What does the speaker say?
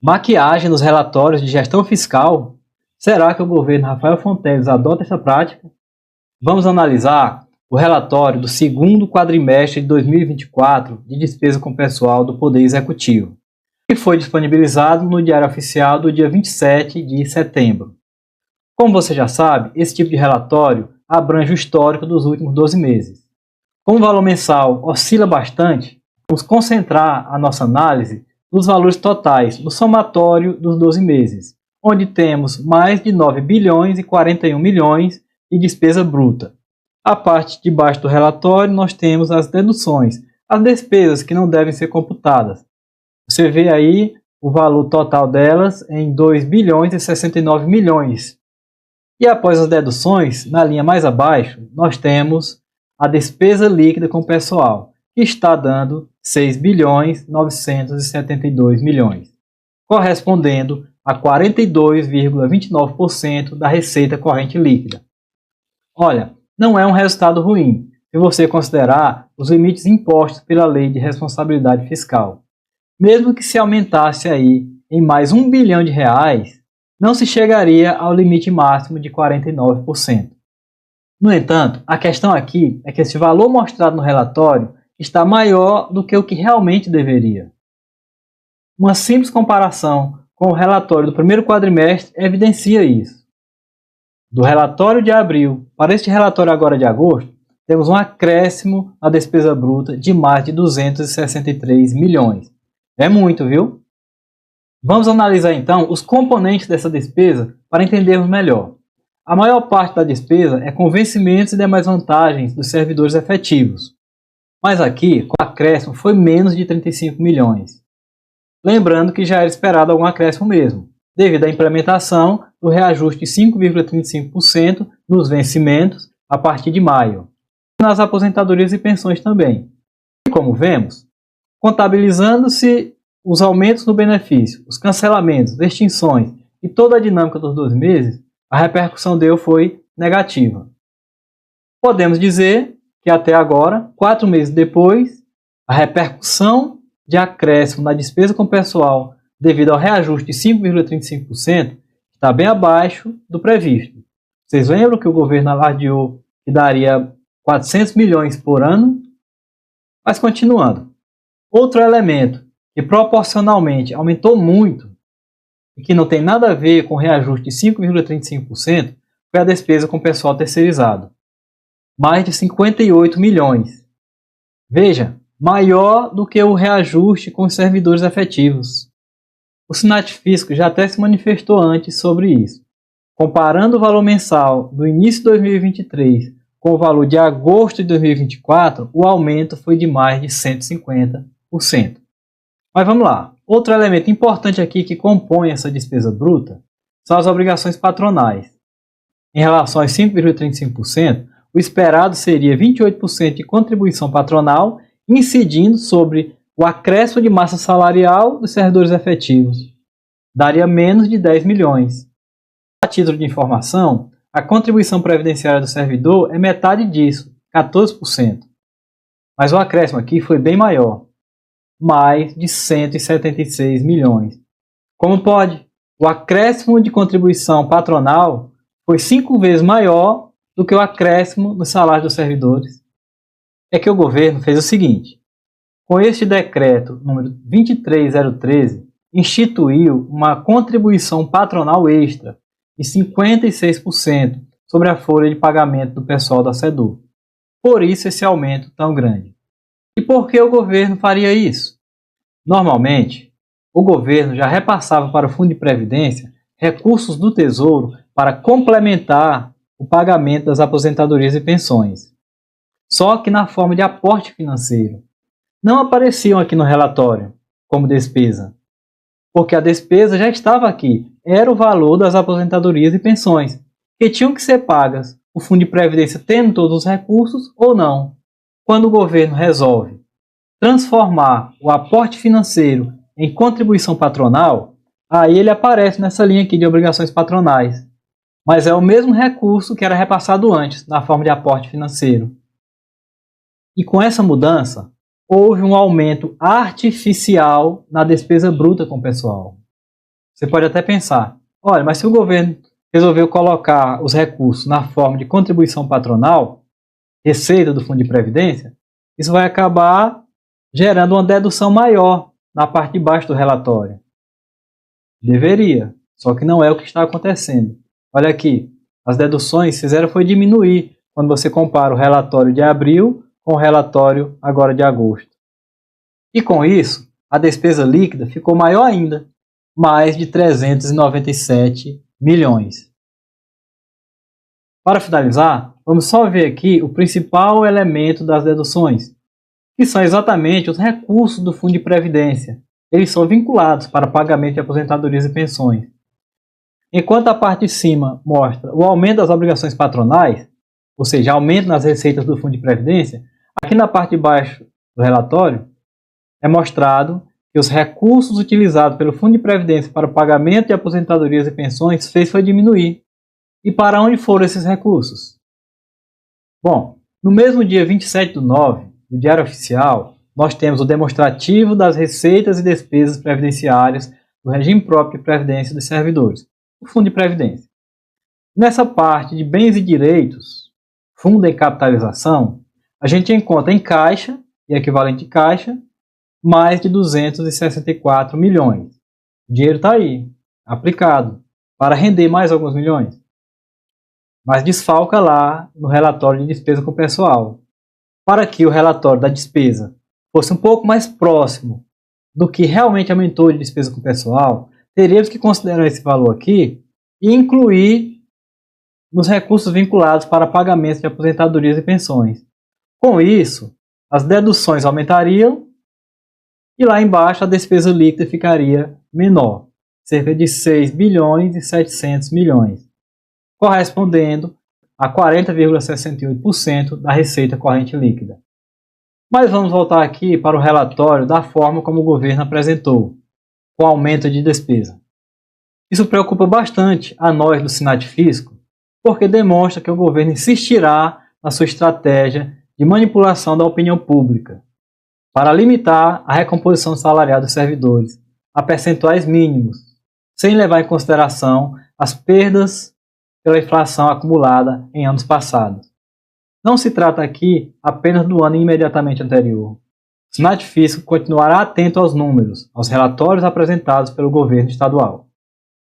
Maquiagem nos relatórios de gestão fiscal? Será que o governo Rafael Fonteles adota essa prática? Vamos analisar o relatório do segundo quadrimestre de 2024 de despesa com pessoal do Poder Executivo, que foi disponibilizado no Diário Oficial do dia 27 de setembro. Como você já sabe, esse tipo de relatório abrange o histórico dos últimos 12 meses. Como o valor mensal oscila bastante, vamos concentrar a nossa análise nos valores totais do somatório dos 12 meses, onde temos mais de 9 bilhões e 41 milhões de despesa bruta. A parte de baixo do relatório nós temos as deduções, as despesas que não devem ser computadas. Você vê aí o valor total delas em 2 bilhões e 69 milhões. E após as deduções, na linha mais abaixo, nós temos a despesa líquida com pessoal, que está dando 6 bilhões 972 milhões, correspondendo a 42,29% da receita corrente líquida. Olha, não é um resultado ruim, se você considerar os limites impostos pela Lei de Responsabilidade Fiscal. Mesmo que se aumentasse aí em mais R$1 bilhão, não se chegaria ao limite máximo de 49%. No entanto, a questão aqui é que esse valor mostrado no relatório está maior do que o que realmente deveria. Uma simples comparação com o relatório do primeiro quadrimestre evidencia isso. Do relatório de abril para este relatório agora de agosto, temos um acréscimo na despesa bruta de mais de 263 milhões. É muito, viu? Vamos analisar então os componentes dessa despesa para entendermos melhor. A maior parte da despesa é com vencimentos e demais vantagens dos servidores efetivos. Mas aqui, com o acréscimo, foi menos de 35 milhões. Lembrando que já era esperado algum acréscimo mesmo, devido à implementação do reajuste de 5,35% nos vencimentos a partir de maio. E nas aposentadorias e pensões também. E como vemos, contabilizando-se os aumentos no benefício, os cancelamentos, extinções e toda a dinâmica dos 12 meses, a repercussão dele foi negativa. Podemos dizer que até agora, 4 meses depois, a repercussão de acréscimo na despesa com pessoal devido ao reajuste de 5,35% está bem abaixo do previsto. Vocês lembram que o governo alardeou que daria 400 milhões por ano? Mas continuando. Outro elemento que proporcionalmente aumentou muito e que não tem nada a ver com o reajuste de 5,35% foi a despesa com pessoal terceirizado. Mais de 58 milhões. Veja, maior do que o reajuste com os servidores efetivos. O Sinat-Fisco já até se manifestou antes sobre isso. Comparando o valor mensal do início de 2023 com o valor de agosto de 2024, o aumento foi de mais de 150%. Mas vamos lá. Outro elemento importante aqui que compõe essa despesa bruta são as obrigações patronais. Em relação aos 5,35%, o esperado seria 28% de contribuição patronal, incidindo sobre o acréscimo de massa salarial dos servidores efetivos. Daria menos de 10 milhões. A título de informação, a contribuição previdenciária do servidor é metade disso, 14%. Mas o acréscimo aqui foi bem maior. Mais de 176 milhões. Como pode? O acréscimo de contribuição patronal foi 5 vezes maior do que o acréscimo no salário dos servidores. É que o governo fez o seguinte: com este decreto número 23013, instituiu uma contribuição patronal extra de 56% sobre a folha de pagamento do pessoal da SEDUR. Por isso esse aumento tão grande. E por que o governo faria isso? Normalmente, o governo já repassava para o Fundo de Previdência recursos do Tesouro para complementar o pagamento das aposentadorias e pensões. Só que na forma de aporte financeiro. Não apareciam aqui no relatório como despesa, porque a despesa já estava aqui, era o valor das aposentadorias e pensões, que tinham que ser pagas, o Fundo de Previdência tendo todos os recursos ou não. Quando o governo resolve transformar o aporte financeiro em contribuição patronal, aí ele aparece nessa linha aqui de obrigações patronais. Mas é o mesmo recurso que era repassado antes, na forma de aporte financeiro. E com essa mudança, houve um aumento artificial na despesa bruta com o pessoal. Você pode até pensar, olha, mas se o governo resolveu colocar os recursos na forma de contribuição patronal, receita do Fundo de Previdência, isso vai acabar gerando uma dedução maior na parte de baixo do relatório. Deveria, só que não é o que está acontecendo. Olha aqui, as deduções fizeram foi diminuir quando você compara o relatório de abril com o relatório agora de agosto. E com isso, a despesa líquida ficou maior ainda, mais de 397 milhões. Para finalizar, vamos só ver aqui o principal elemento das deduções, que são exatamente os recursos do Fundo de Previdência. Eles são vinculados para pagamento de aposentadorias e pensões. Enquanto a parte de cima mostra o aumento das obrigações patronais, ou seja, aumento nas receitas do Fundo de Previdência, aqui na parte de baixo do relatório é mostrado que os recursos utilizados pelo Fundo de Previdência para o pagamento de aposentadorias e pensões foi diminuir. E para onde foram esses recursos? Bom, no mesmo dia 27/9, no Diário Oficial, nós temos o demonstrativo das receitas e despesas previdenciárias do regime próprio de previdência dos servidores, o Fundo de Previdência. Nessa parte de bens e direitos, fundo e capitalização, a gente encontra em caixa e equivalente caixa mais de 264 milhões. O dinheiro está aí, aplicado, para render mais alguns milhões. Mas desfalca lá no relatório de despesa com pessoal. Para que o relatório da despesa fosse um pouco mais próximo do que realmente aumentou de despesa com pessoal, teríamos que considerar esse valor aqui e incluir nos recursos vinculados para pagamento de aposentadorias e pensões. Com isso, as deduções aumentariam e lá embaixo a despesa líquida ficaria menor, cerca de 6 bilhões e 700 milhões, correspondendo a 40,68% da receita corrente líquida. Mas vamos voltar aqui para o relatório da forma como o governo apresentou, com aumento de despesa. Isso preocupa bastante a nós do Sinat Fisco, porque demonstra que o governo insistirá na sua estratégia de manipulação da opinião pública, para limitar a recomposição salarial dos servidores a percentuais mínimos, sem levar em consideração as perdas pela inflação acumulada em anos passados. Não se trata aqui apenas do ano imediatamente anterior. O Sinat Fisco continuará atento aos números, aos relatórios apresentados pelo governo estadual.